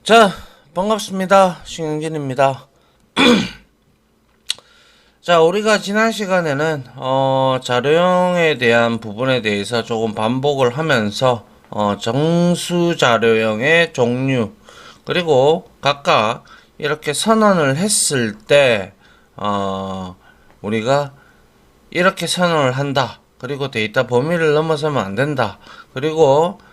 자, 반갑습니다. 신영진입니다. 자, 우리가 지난 시간에는 자료형에 대한 부분에 대해서 조금 반복을 하면서 정수 자료형의 종류, 그리고 각각 이렇게 선언을 했을 때 우리가 이렇게 선언을 한다, 그리고 데이터 범위를 넘어서면 안 된다, 그리고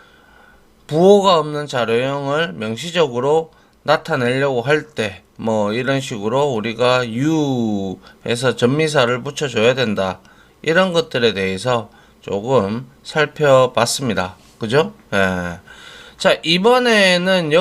부호가 없는 자료형을 명시적으로 나타내려고 할 때 뭐 이런 식으로 우리가 U에서 전미사를 붙여줘야 된다, 이런 것들에 대해서 조금 살펴봤습니다. 그죠? 예. 자, 이번에는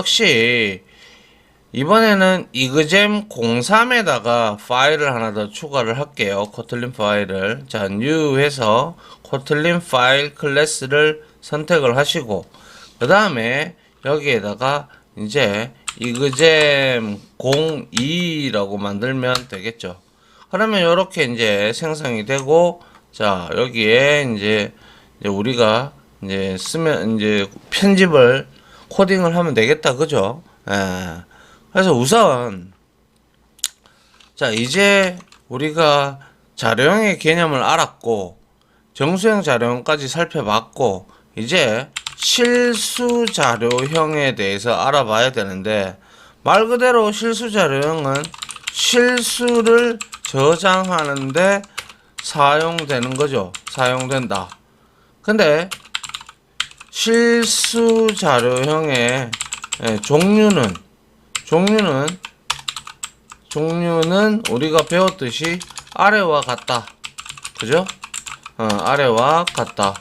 이그잼 03에다가 파일을 하나 더 추가를 할게요. 코틀린 파일을. 자, New해서 코틀린 파일 클래스를 선택을 하시고, 그 다음에 여기에다가 이제 이그잼 02라고 만들면 되겠죠. 그러면 이렇게 이제 생성이 되고, 자, 여기에 이제 우리가 이제 쓰면 이제 편집을 코딩을 하면 되겠다. 그죠? 예. 그래서 우선 자, 이제 우리가 자료형의 개념을 알았고 정수형 자료형까지 살펴봤고, 이제 실수 자료형에 대해서 알아봐야 되는데, 말 그대로 실수 자료형은 실수를 저장하는데 사용되는 거죠. 사용된다. 근데 실수 자료형의 종류는 우리가 배웠듯이 아래와 같다. 그죠? 아래와 같다.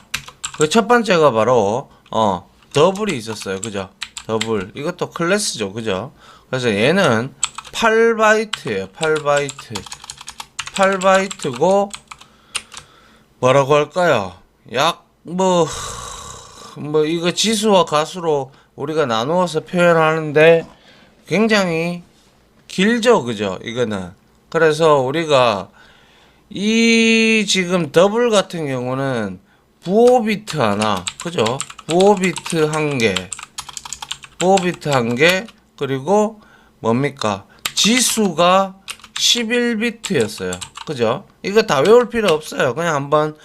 그 첫 번째가 바로 더블이 있었어요. 그죠? 더블. 이것도 클래스죠. 그죠? 그래서 얘는 8바이트예요. 8바이트고 뭐라고 할까요? 약 이거 지수와 가수로 우리가 나누어서 표현하는데 굉장히 길죠. 그죠? 이거는. 그래서 우리가 이 지금 더블 같은 경우는 부호 비트 하나, 그죠? 부호 비트 한 개, 그리고 뭡니까? 지수가 11비트였어요. 그죠? 이거 다 외울 필요 없어요. 그냥 한번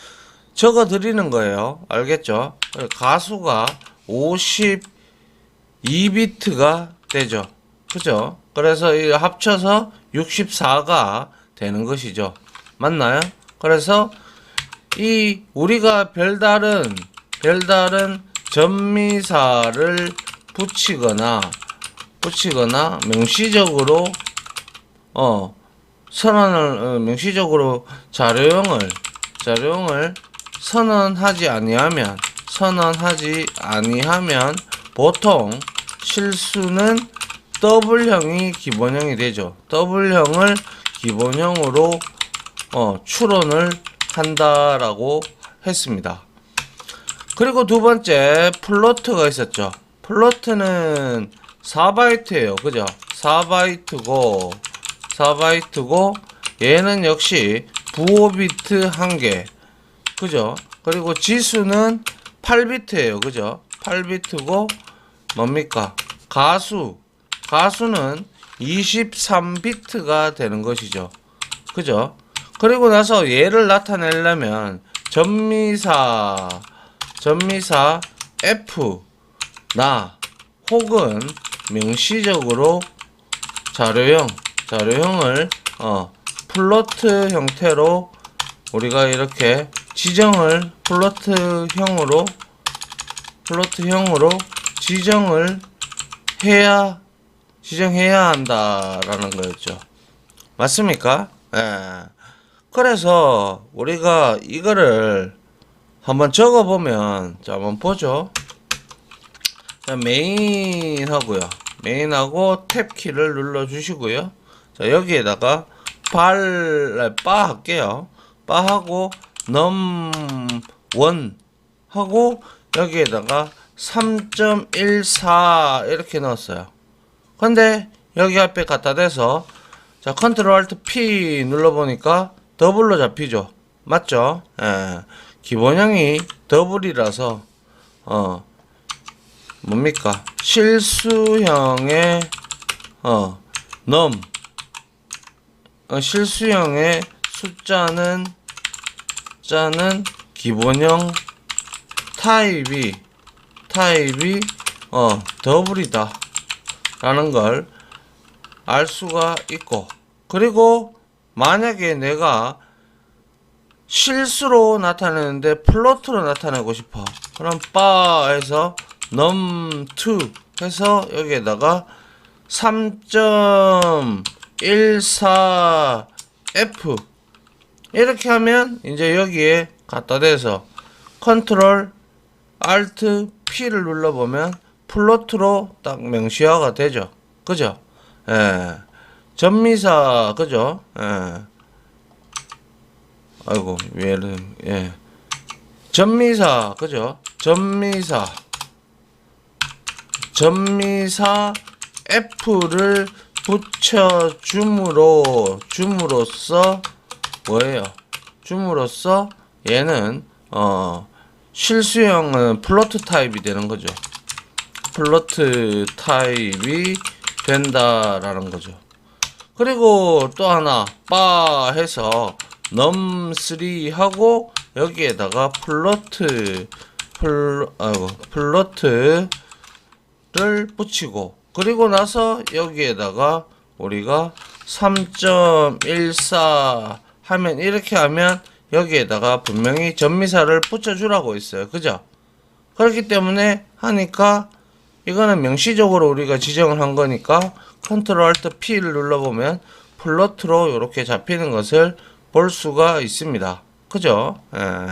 적어 드리는 거예요. 알겠죠? 가수가 52비트가 되죠. 그죠? 그래서 이 합쳐서 64가 되는 것이죠. 맞나요? 그래서 이 우리가 별다른 전미사를 붙이거나 명시적으로 선언을 명시적으로 자료형을 선언하지 아니하면 보통 실수는 더블형이 기본형이 되죠. 더블형을 기본형으로 추론을 한다라고 했습니다. 그리고 두 번째 플로트가 있었죠. 플로트는 4바이트예요. 그죠? 4바이트고 얘는 역시 부호 비트 한 개. 그죠? 그리고 지수는 8비트예요. 그죠? 8비트고 뭡니까? 가수는 23비트가 되는 것이죠. 그죠? 그리고 나서 얘를 나타내려면 전미사 F 나 혹은 명시적으로 자료형을 플로트 형태로 우리가 이렇게 플로트형으로 지정을 해야 한다라는 거였죠. 맞습니까? 예. 그래서 우리가 이거를 한번 적어보면, 자, 한번 보죠. 자, 메인하고 탭키를 눌러주시고요. 자, 여기에다가 바 할게요. 바하고 num1 하고 여기에다가 3.14 이렇게 넣었어요. 근데 여기 앞에 갖다 대서 자, 컨트롤 알트 P 눌러보니까 더블로 잡히죠. 맞죠? 예. 기본형이 더블이라서 뭡니까? 실수형의 실수형의 숫자는 기본형 타입이 더블이다 라는 걸 알 수가 있고, 그리고 만약에 내가 실수로 나타내는데 플로트로 나타내고 싶어. 그럼 바에서 num2 해서 여기에다가 3.14f 이렇게 하면 이제 여기에 갖다 대서 컨트롤 알트 P를 눌러보면 플로트로 딱 명시화가 되죠. 그죠? 예. 전미사, 그죠? 예. 아이고, 얘는, 예. 전미사, 그죠? 전미사 F를 줌으로써 뭐예요? 줌으로써 얘는, 실수형은 플로트 타입이 되는 거죠. 플로트 타입이 된다라는 거죠. 그리고 또 하나 바 해서 num3 하고 여기에다가 플로트를 붙이고, 그리고 나서 여기에다가 우리가 3.14 하면, 이렇게 하면 여기에다가 분명히 전미사를 붙여주라고 있어요. 그죠? 그렇기 때문에 하니까 이거는 명시적으로 우리가 지정을 한 거니까 컨트롤 알트 P를 눌러보면 플로트로 이렇게 잡히는 것을 볼 수가 있습니다. 그죠? 예.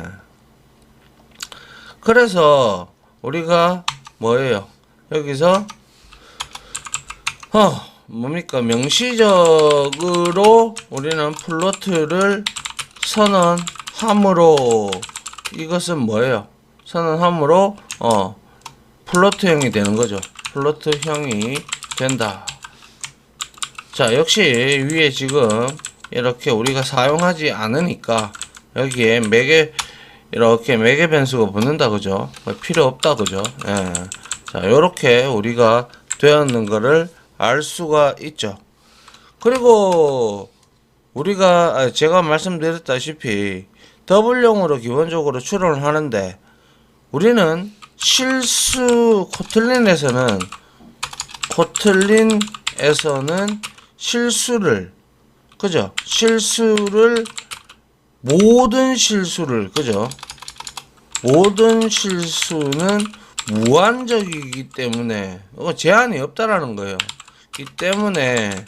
그래서 우리가 뭐예요? 여기서 뭡니까? 명시적으로 우리는 플로트를 선언함으로, 이것은 뭐예요? 선언함으로 플로트형이 되는 거죠. 플로트형이 된다. 자, 역시 위에 지금 이렇게 우리가 사용하지 않으니까 여기에 이렇게 매개 변수가 붙는다, 그죠? 필요 없다, 그죠? 예. 자, 요렇게 우리가 되었는 거를 알 수가 있죠. 그리고 우리가 제가 말씀드렸다시피 더블용으로 기본적으로 추론을 하는데, 우리는 코틀린에서는 실수를, 그죠? 모든 실수를, 그죠? 모든 실수는 무한적이기 때문에 제한이 없다라는 거예요. 이 때문에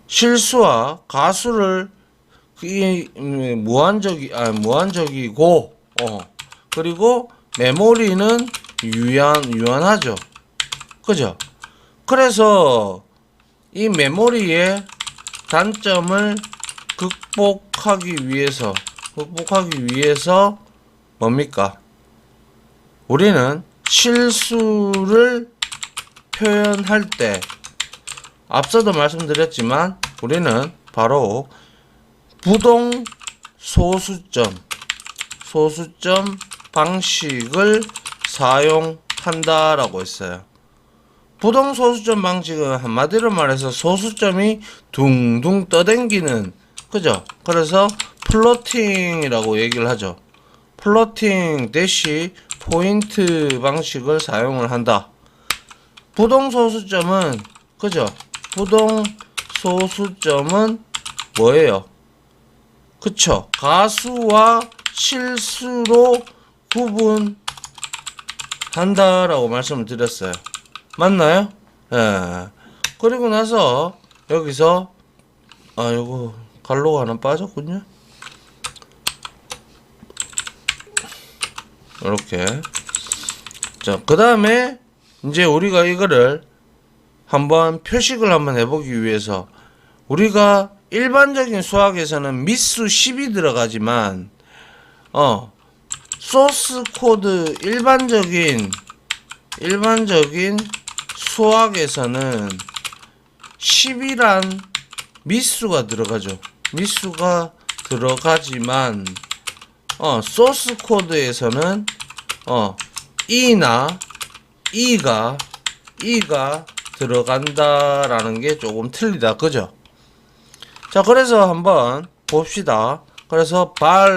실수와 가수를 무한적이고, 그리고 메모리는 유한하죠. 그죠? 그래서 이 메모리의 단점을 극복하기 위해서 뭡니까? 우리는 실수를 표현할 때, 앞서도 말씀드렸지만 우리는 바로 부동 소수점 방식을 사용한다라고 했어요. 부동 소수점 방식은 한마디로 말해서 소수점이 둥둥 떠댕기는, 그죠? 그래서 플로팅이라고 얘기를 하죠. 플로팅 대시 포인트 방식을 사용을 한다. 부동 소수점은, 그죠? 부동 소수점은 뭐예요? 그쵸? 가수와 실수로 구분한다라고 말씀을 드렸어요. 맞나요? 예. 그리고 나서 여기서 요거 갈로가 하나 빠졌군요. 이렇게. 자, 그 다음에 이제 우리가 이거를 한번 표식을 한번 해보기 위해서, 우리가 일반적인 수학에서는 미수 10이 들어가지만 소스 코드 일반적인 수학에서는 10이란 미수가 들어가죠. 미수가 들어가지만 소스 코드에서는 E나 E가 들어간다라는 게 조금 틀리다. 그죠? 자, 그래서 한번 봅시다. 그래서 바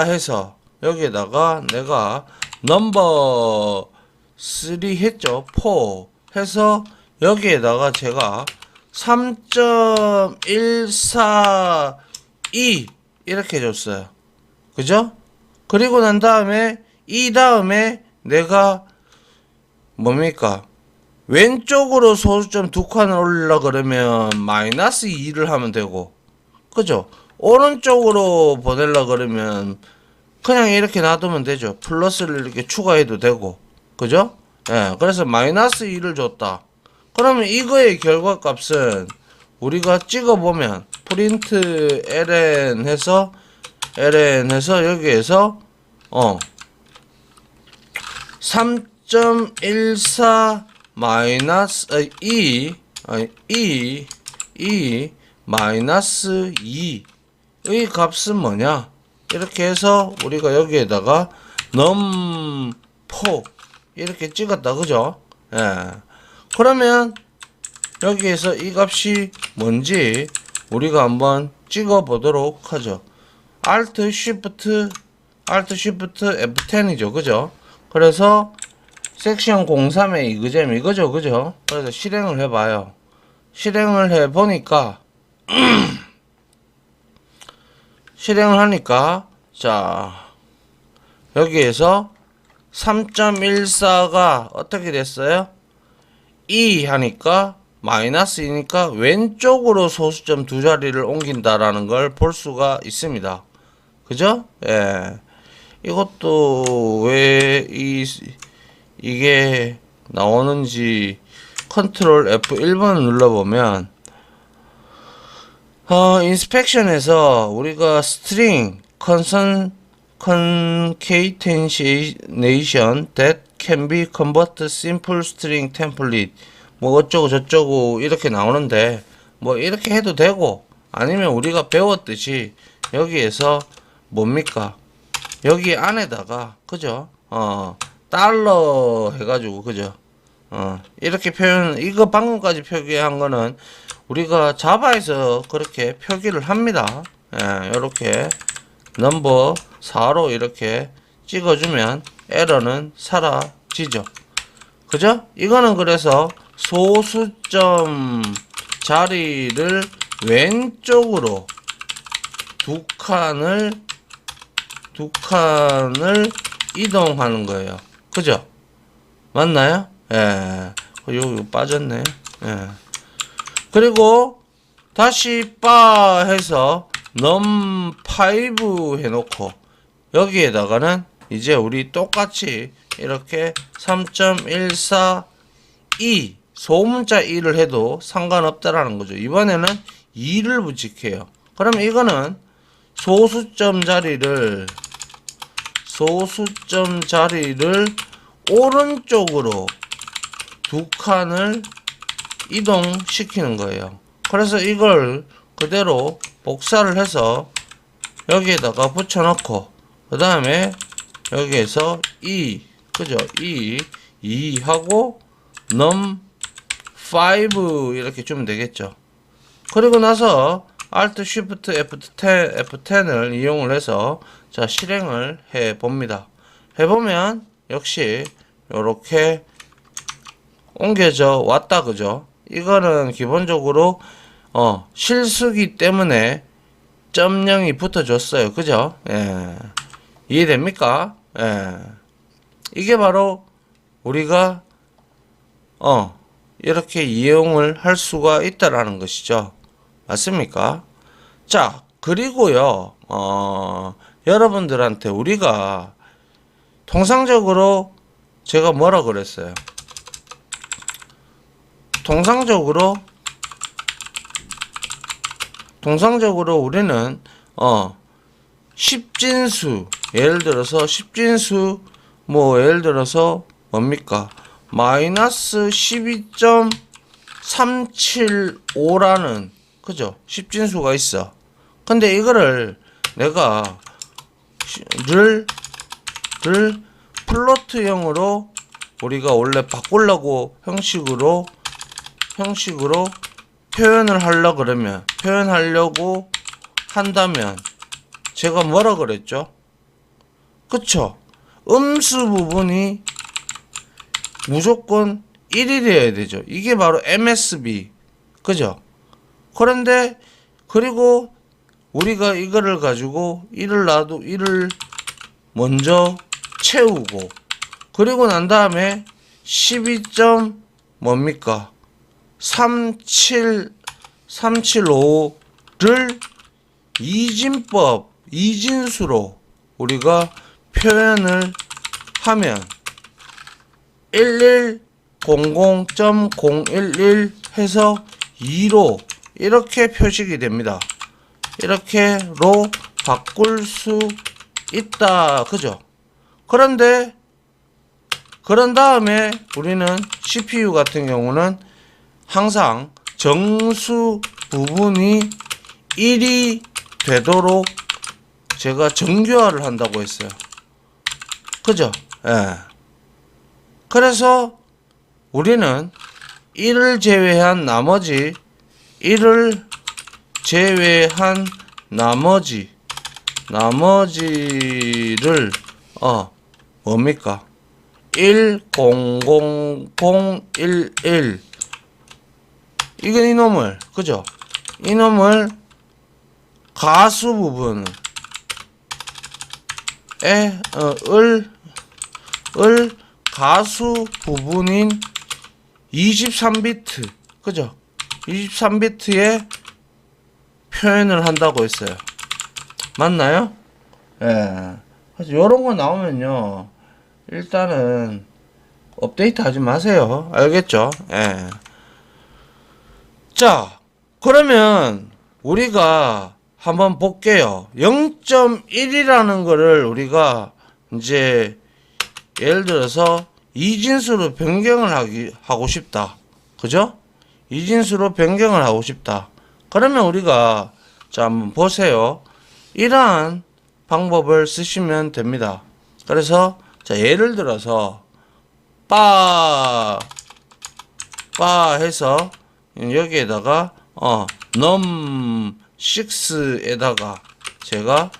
해서 여기에다가 내가 넘버 3 했죠. 4 해서 여기에다가 제가 3.142 이렇게 줬어요. 그죠? 그리고 난 다음에 이 다음에 내가 뭡니까? 왼쪽으로 소수점 두 칸을 올리려 그러면 마이너스 2를 하면 되고, 그죠? 오른쪽으로 보내려 그러면 그냥 이렇게 놔두면 되죠. 플러스를 이렇게 추가해도 되고, 그죠? 예, 그래서 마이너스 2를 줬다. 그러면 이거의 결과값은 우리가 찍어보면 프린트 ln 해서 여기에서 3.14 마이너스 2 마이너스 2의 값은 뭐냐? 이렇게 해서 우리가 여기에다가 num4 이렇게 찍었다. 그죠? 예. 그러면 여기에서 이 값이 뭔지 우리가 한번 찍어 보도록 하죠. Alt Shift F10이죠. 그죠? 그래서 섹션 03의 이그잼 이거죠. 그죠? 그래서 실행을 해봐요. 실행을 해보니까 실행을 하니까 자 여기에서 3.14가 어떻게 됐어요? 2 하니까 마이너스 2니까 왼쪽으로 소수점 두 자리를 옮긴다라는 걸 볼 수가 있습니다. 그죠? 예. 이것도 왜 이게 나오는지 컨트롤 F1번을 눌러보면 인스펙션에서 우리가 스트링 concatenation that can be converted simple string template 뭐 어쩌고 저쩌고 이렇게 나오는데 뭐 이렇게 해도 되고 아니면 우리가 배웠듯이 여기에서 뭡니까 여기 안에다가 그죠 달러 해가지고 그죠 이렇게 표현 이거 방금까지 표기한 거는 우리가 자바에서 그렇게 표기를 합니다. 예, 이렇게 넘버 4로 이렇게 찍어주면 에러는 사라지죠. 그죠? 이거는 그래서 소수점 자리를 왼쪽으로 두 칸을 이동하는 거예요. 그죠? 맞나요? 예. 요 빠졌네. 예. 그리고 다시 바 해서 num5 해놓고 여기에다가는 이제 우리 똑같이 이렇게 3.142 소문자 2를 해도 상관없다라는 거죠. 이번에는 2를 붙일게요. 그러면 이거는 소수점 자리를 오른쪽으로 두 칸을 이동시키는 거예요. 그래서 이걸 그대로 복사를 해서 여기에다가 붙여놓고 그 다음에 여기에서 2 그죠? 2 하고 num5 이렇게 주면 되겠죠. 그리고 나서 Alt Shift F10을 이용을 해서 자 실행을 해 봅니다. 해보면 역시 이렇게 옮겨져 왔다. 그죠? 이거는 기본적으로 실수기 때문에 .0이 붙어줬어요. 그죠? 예. 이해됩니까? 예. 이게 바로 우리가 이렇게 이용을 할 수가 있다라는 것이죠. 맞습니까? 자, 그리고요, 여러분들한테 우리가 통상적으로 제가 뭐라 그랬어요? 통상적으로 우리는 10진수 예를 들어서 10진수 뭐 예를 들어서 뭡니까 마이너스 12.375라는 그죠 10진수가 있어. 근데 이거를 내가 플로트형으로 우리가 원래 바꾸려고 형식으로 표현을 표현하려고 한다면 제가 뭐라 그랬죠? 그쵸? 음수 부분이 무조건 1이어야 되죠. 이게 바로 MSB. 그죠? 그런데 그리고 우리가 이거를 가지고 1을 먼저 채우고 그리고 난 다음에 12. 뭡니까? 375를 이진수로 우리가 표현을 하면 1100.011 해서 2로 이렇게 표식이 됩니다. 이렇게로 바꿀 수 있다. 그죠? 그런데 그런 다음에 우리는 CPU 같은 경우는 항상 정수 부분이 1이 되도록 제가 정교화를 한다고 했어요. 그죠? 예. 그래서 우리는 1을 제외한 나머지를 뭡니까? 100011 이건 이놈을 그죠? 이놈을 가수 부분에 가수 부분인 23비트 그죠? 23비트에 표현을 한다고 했어요. 맞나요? 예. 그래서 요런 거 나오면요. 일단은 업데이트 하지 마세요. 알겠죠? 예. 자, 그러면 우리가 한번 볼게요. 0.1이라는 거를 우리가 이제 예를 들어서 이진수로 변경을 하고 싶다. 그죠? 이진수로 변경을 하고 싶다. 그러면 우리가 자 한번 보세요. 이러한 방법을 쓰시면 됩니다. 그래서 자 예를 들어서 빠 해서 여기에다가 num6에다가 제가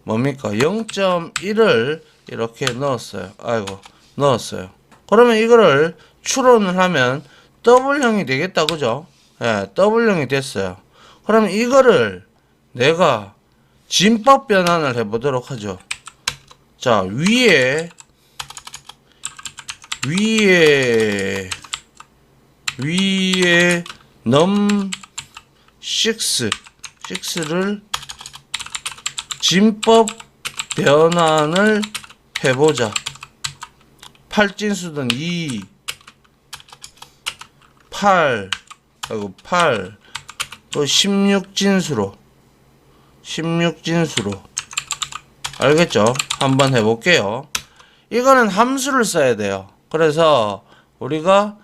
뭡니까 0.1을 이렇게 넣었어요. 그러면 이거를 추론을 하면 W형이 되겠다. 그죠? 예, W형이 됐어요. 그럼 이거를 내가 진법 변환을 해보도록 하죠. 자, 위에 num6를 진법 변환을 해보자. 8진수든 2, 8, 또 16진수로 알겠죠? 한번 해볼게요. 이거는 함수를 써야 돼요. 그래서 우리가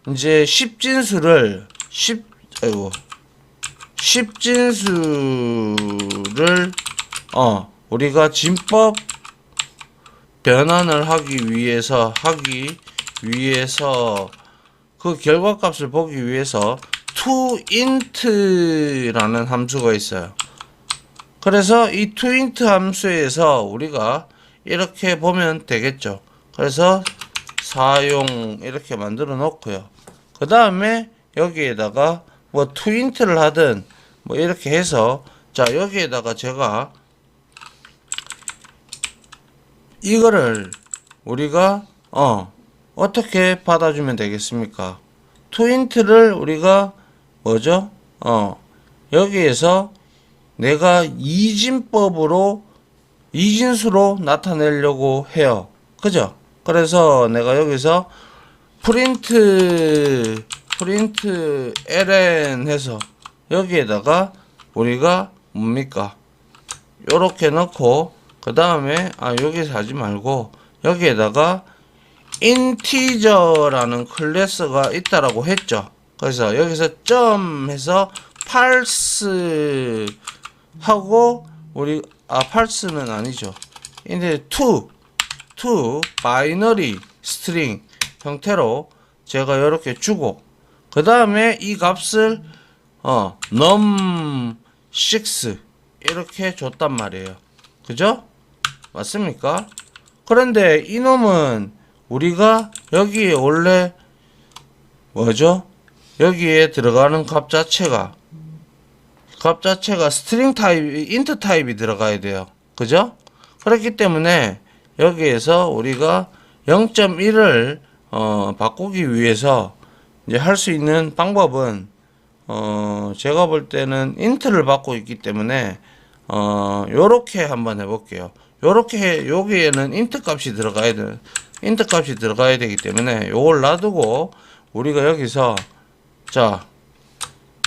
이제 10진수를 우리가 진법 변환을 하기 위해서 그 결과값을 보기 위해서 toInt라는 함수가 있어요. 그래서 이 toInt 함수에서 우리가 이렇게 보면 되겠죠. 그래서 사용 이렇게 만들어 놓고요. 그 다음에 여기에다가 뭐 toInt를 하든 뭐 이렇게 해서 자 여기에다가 제가 이거를 우리가 어떻게 받아주면 되겠습니까? toInt를 우리가 뭐죠? 여기에서 내가 이진수로 나타내려고 해요. 그죠? 그래서 내가 여기서 프린트 ln 해서 여기에다가 우리가 뭡니까? 요렇게 넣고 그 다음에 여기서 하지 말고 여기에다가 인티저라는 클래스가 있다라고 했죠. 그래서 여기서 점 해서 parse 하고 우리 parse는 아니죠. 이제 to 바이너리 스트링 형태로 제가 이렇게 주고, 그 다음에 이 값을 num6 이렇게 줬단 말이에요. 그죠? 맞습니까? 그런데 이놈은 우리가 여기에 원래 뭐죠? 여기에 들어가는 값 자체가 스트링 타입, 인트 타입이 들어가야 돼요. 그죠? 그렇기 때문에 여기에서 우리가 0.1을 바꾸기 위해서 이제 할 수 있는 방법은 제가 볼 때는 인트를 받고 있기 때문에 요렇게 한번 해볼게요. 요렇게 여기에는 인트 값이 들어가야 되기 때문에 요걸 놔두고 우리가 여기서 자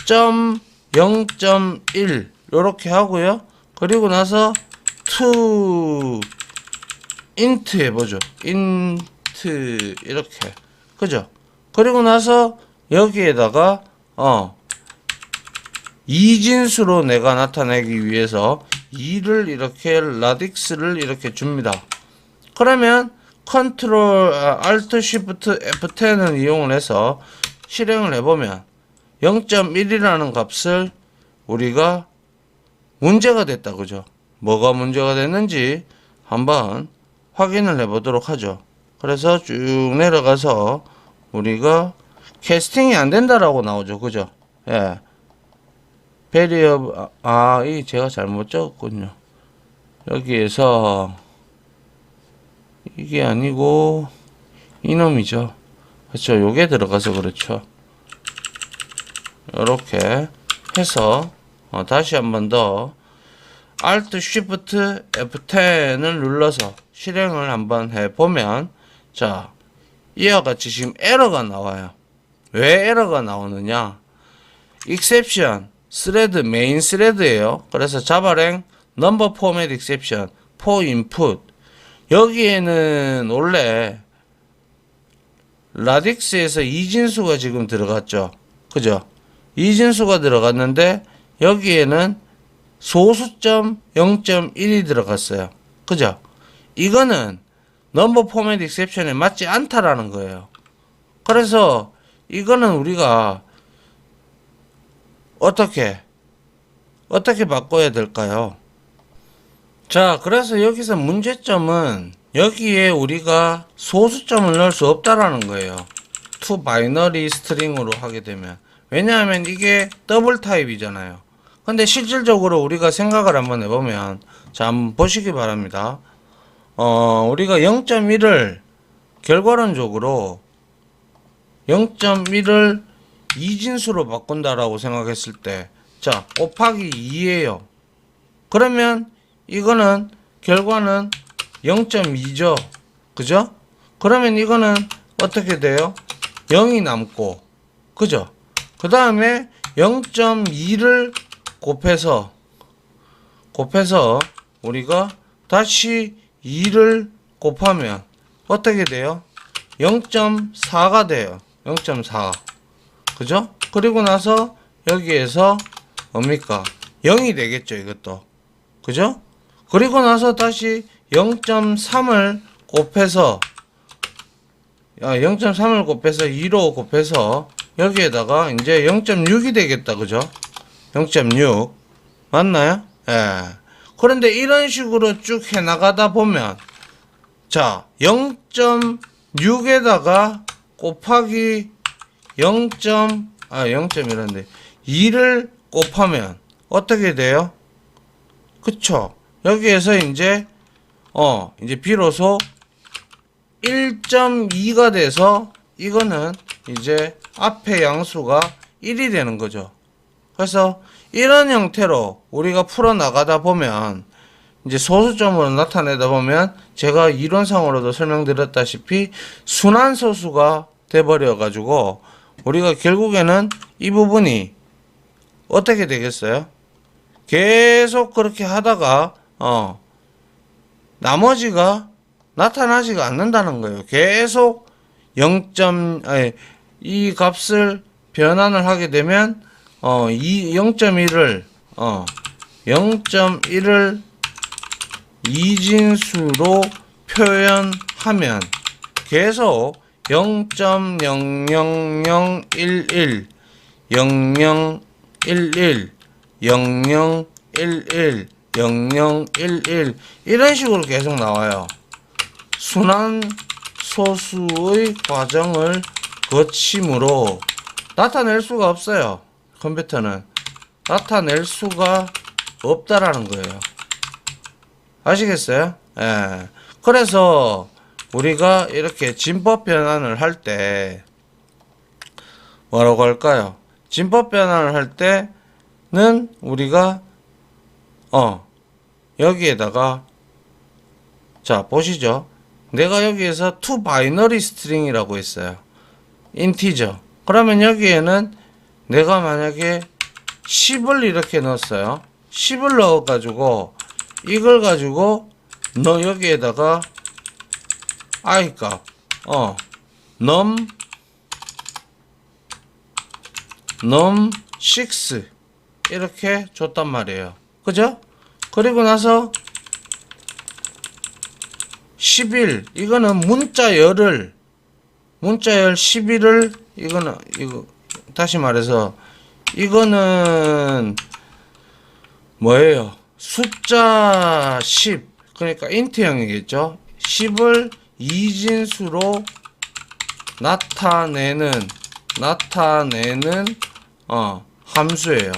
0.1 요렇게 하고요. 그리고 나서 to int 해보죠. int 이렇게, 그죠? 그리고 나서 여기에다가 이진수로 내가 나타내기 위해서 2를 이렇게 라딕스를 이렇게 줍니다. 그러면 컨트롤 Alt Shift F10을 이용을 해서 실행을 해보면 0.1이라는 값을 우리가 문제가 됐다. 그죠? 뭐가 문제가 됐는지 한번 확인을 해 보도록 하죠. 그래서 쭉 내려가서 우리가 캐스팅이 안 된다라고 나오죠. 그죠? 예. 베리어, 이 제가 잘못 적었군요. 여기에서 이게 아니고 이놈이죠. 그렇죠. 요게 들어가서 그렇죠. 이렇게 해서 다시 한번 더 Alt Shift F10을 눌러서 실행을 한번 해보면, 자, 이와 같이 지금 에러가 나와요. 왜 에러가 나오느냐? exception 스레드 메인 스레드예요. 그래서 자바랭 number format exception for input, 여기에는 원래 라딕스에서 이진수가 지금 들어갔죠. 그죠? 이진수가 들어갔는데 여기에는 소수점 0.1이 들어갔어요. 그죠? 이거는 number format exception에 맞지 않다라는 거예요. 그래서 이거는 우리가 어떻게 바꿔야 될까요? 자, 그래서 여기서 문제점은 여기에 우리가 소수점을 넣을 수 없다라는 거예요. to 바이너리 스트링으로 하게 되면. 왜냐하면 이게 더블 타입이잖아요. 근데 실질적으로 우리가 생각을 한번 해보면, 자, 한번 보시기 바랍니다. 우리가 0.1을 결과론적으로 0.1을 이진수로 바꾼다라고 생각했을 때, 자, 곱하기 2예요. 그러면 이거는 결과는 0.2죠. 그죠? 그러면 이거는 어떻게 돼요? 0이 남고, 그죠? 그 다음에 0.2를 곱해서 우리가 다시 2를 곱하면 어떻게 돼요? 0.4가 돼요. 0.4. 그죠? 그리고 나서 여기에서 뭡니까? 0이 되겠죠, 이것도. 그죠? 그리고 나서 다시 0.3을 곱해서 2로 곱해서 여기에다가 이제 0.6이 되겠다. 그죠? 0.6 맞나요? 예. 그런데 이런 식으로 쭉 해 나가다 보면, 자, 0.6에다가 곱하기 0.1인데 2를 곱하면 어떻게 돼요? 그쵸? 여기에서 이제 비로소 1.2가 돼서 이거는 이제 앞에 양수가 1이 되는 거죠. 그래서 이런 형태로 우리가 풀어 나가다 보면, 이제 소수점으로 나타내다 보면 제가 이론상으로도 설명드렸다시피 순환소수가 돼버려 가지고 우리가 결국에는 이 부분이 어떻게 되겠어요? 계속 그렇게 하다가 나머지가 나타나지가 않는다는 거예요. 계속 이 값을 변환을 하게 되면 이 0.1을 이진수로 표현하면 계속 0.00011 0011 0011 0011 이런 식으로 계속 나와요. 순환 소수의 과정을 거침으로 나타낼 수가 없어요. 컴퓨터는 나타낼 수가 없다라는 거예요. 아시겠어요? 예. 그래서 우리가 이렇게 진법 변환을 할 때 뭐라고 할까요? 진법 변환을 할 때는 우리가 여기에다가 자 보시죠. 내가 여기에서 to binary string이라고 했어요. 인티저. 그러면 여기에는 내가 만약에 10을 이렇게 넣었어요. 10을 넣어 가지고 이걸 가지고 너 여기에다가 i 값 num 6 이렇게 줬단 말이에요. 그죠? 그리고 나서 11 이거는 문자열을 문자열 11을 이거 다시 말해서 이거는 뭐예요? 숫자 10 그러니까 인트형이겠죠. 10을 이진수로 나타내는 함수예요.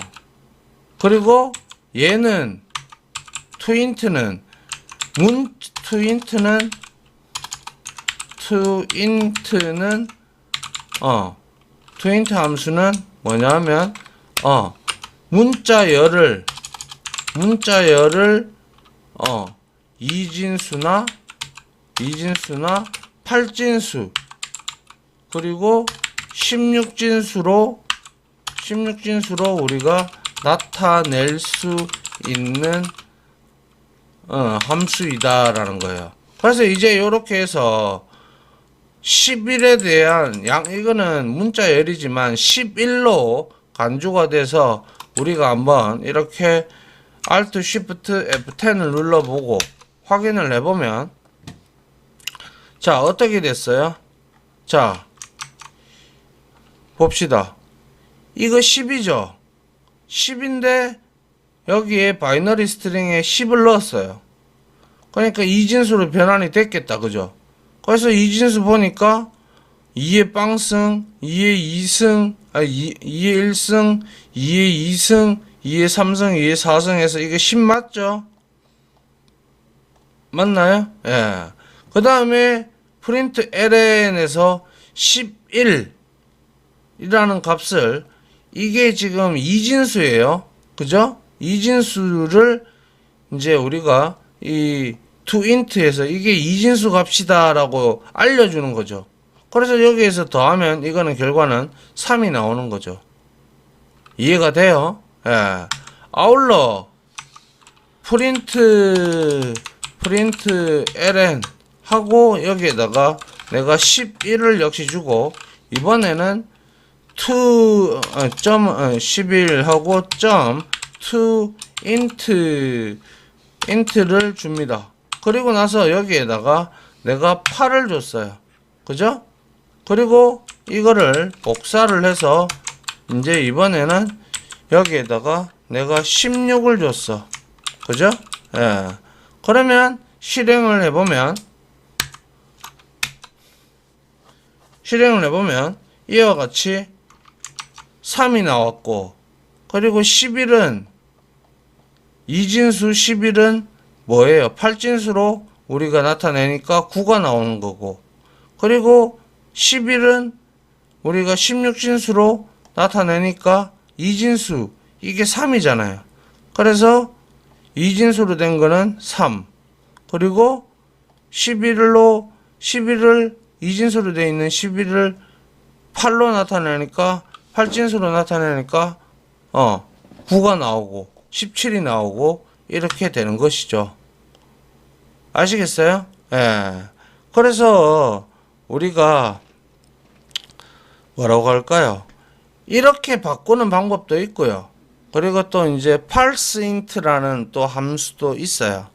그리고 얘는 toint는 toint 함수는 뭐냐면 문자열을 이진수나 8진수 그리고 16진수로 우리가 나타낼 수 있는 함수이다라는 거예요. 그래서 이제 이렇게 해서 11에 대한 이거는 문자열이지만 11로 간주가 돼서 우리가 한번 이렇게 Alt Shift F10을 눌러보고 확인을 해보면 자 어떻게 됐어요? 자 봅시다. 이거 10이죠. 10인데 여기에 바이너리 스트링에 10을 넣었어요. 그러니까 이진수로 변환이 됐겠다. 그죠? 그래서 이진수 보니까 2의 빵승, 2의 2승, 2의 1승, 2의 2승, 2의 3승, 2의 4승 해서 이게 10 맞죠? 맞나요? 예. 그 다음에 프린트 ln에서 11 이라는 값을 이게 지금 이진수예요. 그죠? 이진수를 이제 우리가 이 toint에서 이게 이진수 값이다라고 알려주는 거죠. 그래서 여기에서 더하면 이거는 결과는 3이 나오는 거죠. 이해가 돼요? 예. 아울러 프린트 ln 하고 여기에다가 내가 11을 역시 주고 이번에는 .11 하고 .toint를 줍니다. 그리고 나서 여기에다가 내가 8을 줬어요. 그죠? 그리고 이거를 복사를 해서 이제 이번에는 여기에다가 내가 16을 줬어. 그죠? 예. 그러면 실행을 해보면 이와 같이 3이 나왔고 그리고 11은 이진수 11은 뭐예요? 8진수로 우리가 나타내니까 9가 나오는 거고 그리고 11은 우리가 16진수로 나타내니까 이진수 이게 3이잖아요. 그래서 이진수로 된 거는 3 그리고 11을 이진수로 되어 있는 11을 8로 나타내니까 8진수로 나타내니까 9가 나오고 17이 나오고 이렇게 되는 것이죠. 아시겠어요? 예. 그래서 우리가 뭐라고 할까요? 이렇게 바꾸는 방법도 있고요. 그리고 또 이제 parseInt라는 또 함수도 있어요.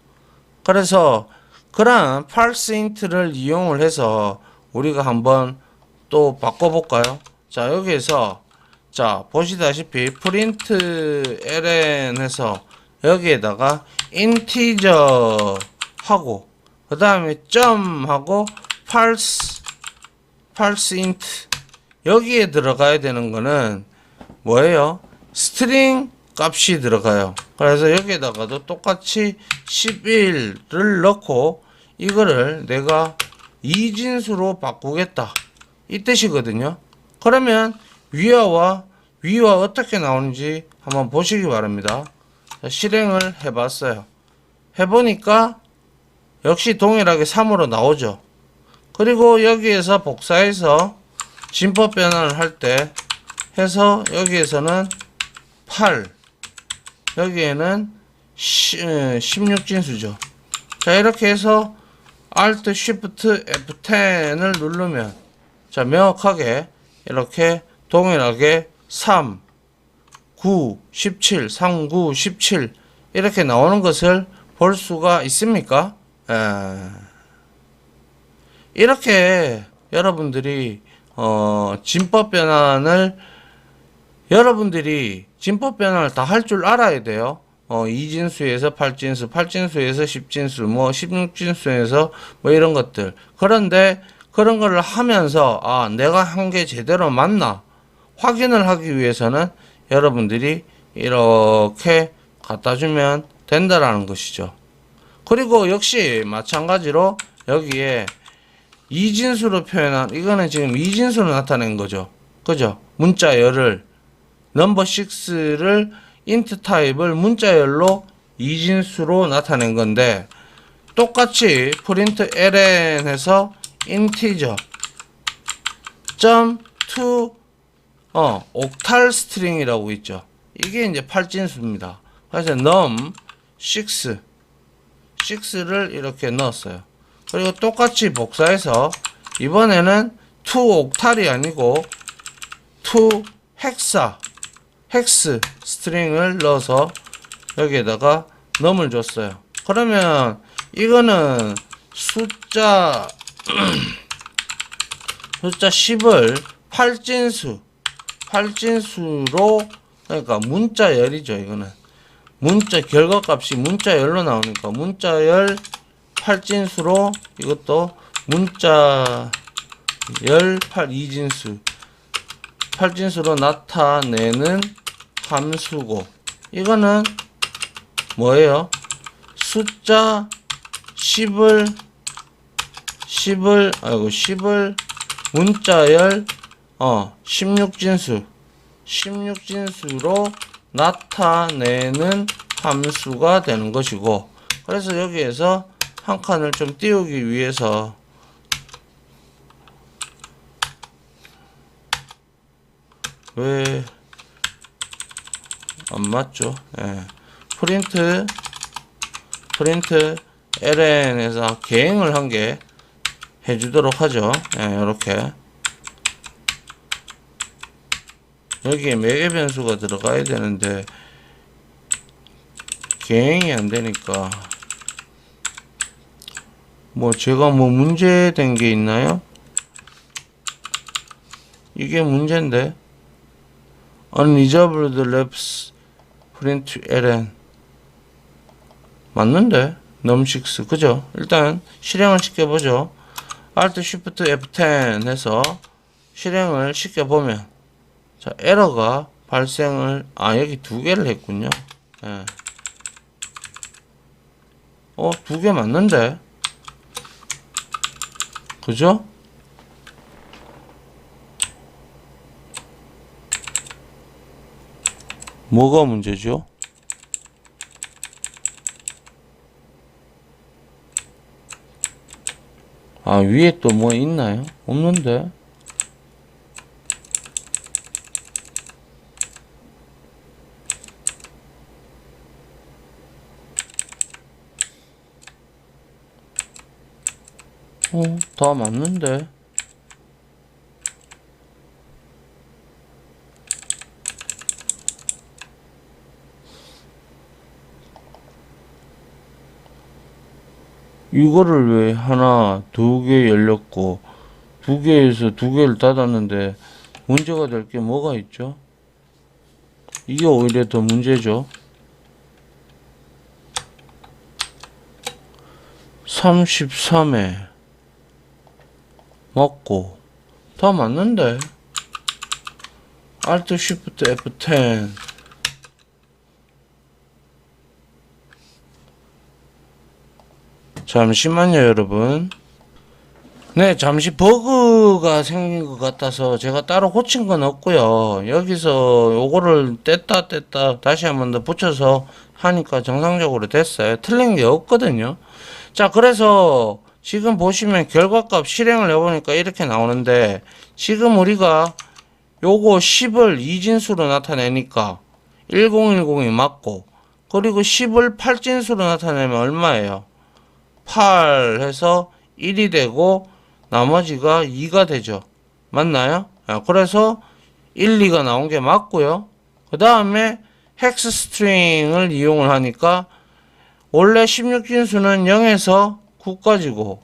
그래서 그러한 parse int를 이용을 해서 우리가 한번 또 바꿔볼까요? 자, 여기에서 자, 보시다시피 print ln 해서 여기에다가 integer 하고 그 다음에 점 하고 parse int 여기에 들어가야 되는 거는 뭐예요? 스트링 값이 들어가요. 그래서 여기에다가도 똑같이 11을 넣고 이거를 내가 이진수로 바꾸겠다 이 뜻이거든요. 그러면 위와 어떻게 나오는지 한번 보시기 바랍니다. 자, 실행을 해봤어요. 해보니까 역시 동일하게 3으로 나오죠. 그리고 여기에서 복사해서 진법 변환을 할 때 해서 여기에서는 8 여기에는 16진수죠. 자, 이렇게 해서 Alt Shift F10을 누르면 자, 명확하게 이렇게 동일하게 3, 9, 17, 3, 9, 17 이렇게 나오는 것을 볼 수가 있습니까? 이렇게 여러분들이 진법 변환을 다 할 줄 알아야 돼요. 2진수에서 8진수, 8진수에서 10진수, 뭐 16진수에서 뭐 이런 것들. 그런데 그런 거를 하면서 내가 한 게 제대로 맞나 확인을 하기 위해서는 여러분들이 이렇게 갖다 주면 된다라는 것이죠. 그리고 역시 마찬가지로 여기에 이진수로 표현한 이거는 지금 이진수로 나타낸 거죠. 그죠? 문자열을 넘버 6를 int 타입을 문자열로 이진수로 나타낸 건데 똑같이 print ln 해서 integer to 옥탈 스트링이라고 있죠. 이게 이제 8진수입니다. 그래서 num6를 이렇게 넣었어요. 그리고 똑같이 복사해서 이번에는 to 옥탈이 아니고 to 헥스 스트링을 넣어서 여기에다가 num을 줬어요. 그러면 이거는 숫자 10을 8진수로 그러니까 문자열이죠. 이거는 문자 결과값이 문자열로 나오니까 문자열 8진수로 이것도 문자열 2진수 8진수로 나타내는 함수고 이거는 뭐예요? 숫자 10을 문자열 16진수로 나타내는 함수가 되는 것이고 그래서 여기에서 한 칸을 좀 띄우기 위해서 왜 안 맞죠? 프린트 ln에서 계행을 한 개 해주도록 하죠. 이렇게 여기에 매개 변수가 들어가야 되는데 계행이 안 되니까 제가 문제된 게 있나요? 이게 문제인데 unresolved left print ln 맞는데 num6 그죠? 일단 실행을 시켜보죠. Alt Shift F10 해서 실행을 시켜보면 자 에러가 발생을 여기 두 개를 했군요. 두 개 맞는데 그죠? 뭐가 문제죠? 위에 또 뭐 있나요? 없는데? 다 맞는데? 이거를 왜 하나, 두 개 열렸고, 두 개에서 두 개를 닫았는데, 문제가 될 게 뭐가 있죠? 이게 오히려 더 문제죠. 33에 맞고, 다 맞는데? Alt Shift F10. 잠시만요, 여러분. 네, 잠시 버그가 생긴 것 같아서 제가 따로 고친 건 없고요. 여기서 요거를 뗐다 다시 한번 더 붙여서 하니까 정상적으로 됐어요. 틀린 게 없거든요. 자, 그래서 지금 보시면 결과값 실행을 해보니까 이렇게 나오는데, 지금 우리가 요거 10을 이진수로 나타내니까 1010이 맞고, 그리고 10을 8진수로 나타내면 얼마예요? 8 해서 1이 되고 나머지가 2가 되죠. 맞나요? 그래서 1, 2가 나온 게 맞고요. 그 다음에 헥스 스트링을 이용을 하니까 원래 16진수는 0에서 9까지고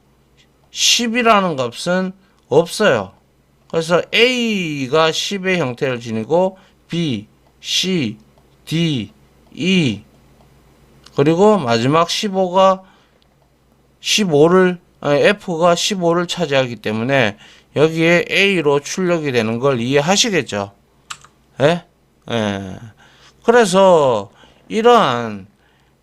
10이라는 값은 없어요. 그래서 A가 10의 형태를 지니고 B, C, D, E, 그리고 마지막 15가 15를 F가 15를 차지하기 때문에 여기에 A로 출력이 되는 걸 이해하시겠죠? 예? 예. 그래서 이러한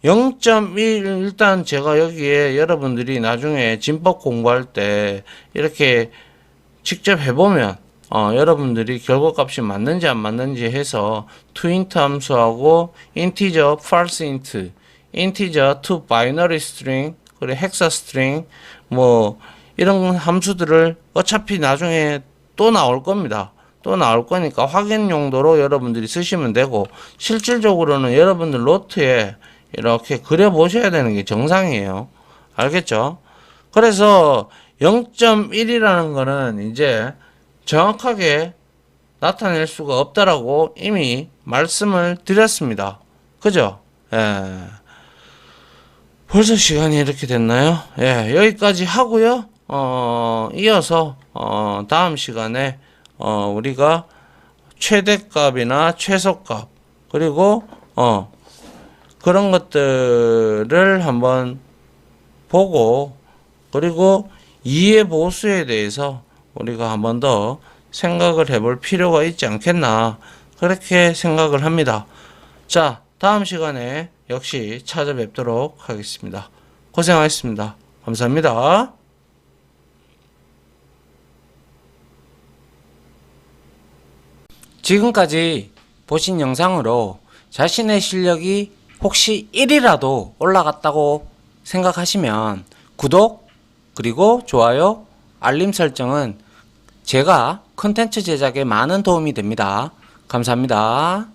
0.1 일단 제가 여기에 여러분들이 나중에 진법 공부할 때 이렇게 직접 해보면 여러분들이 결과값이 맞는지 안 맞는지 해서 toInt 함수하고 integer parseInt, integer to binary string, 그리고 헥사 스트링 뭐 이런 함수들을 어차피 나중에 또 나올 겁니다. 또 나올 거니까 확인 용도로 여러분들이 쓰시면 되고, 실질적으로는 여러분들 노트에 이렇게 그려 보셔야 되는 게 정상이에요. 알겠죠? 그래서 0.1이라는 거는 이제 정확하게 나타낼 수가 없다라고 이미 말씀을 드렸습니다. 그죠? 예. 벌써 시간이 이렇게 됐나요? 예, 여기까지 하고요. 이어서 다음 시간에 우리가 최대값이나 최소값, 그리고 그런 것들을 한번 보고, 그리고 이해 보수에 대해서 우리가 한번 더 생각을 해볼 필요가 있지 않겠나, 그렇게 생각을 합니다. 자, 다음 시간에 역시 찾아뵙도록 하겠습니다. 고생하셨습니다. 감사합니다. 지금까지 보신 영상으로 자신의 실력이 혹시 1이라도 올라갔다고 생각하시면 구독, 그리고 좋아요, 알림 설정은 제가 컨텐츠 제작에 많은 도움이 됩니다. 감사합니다.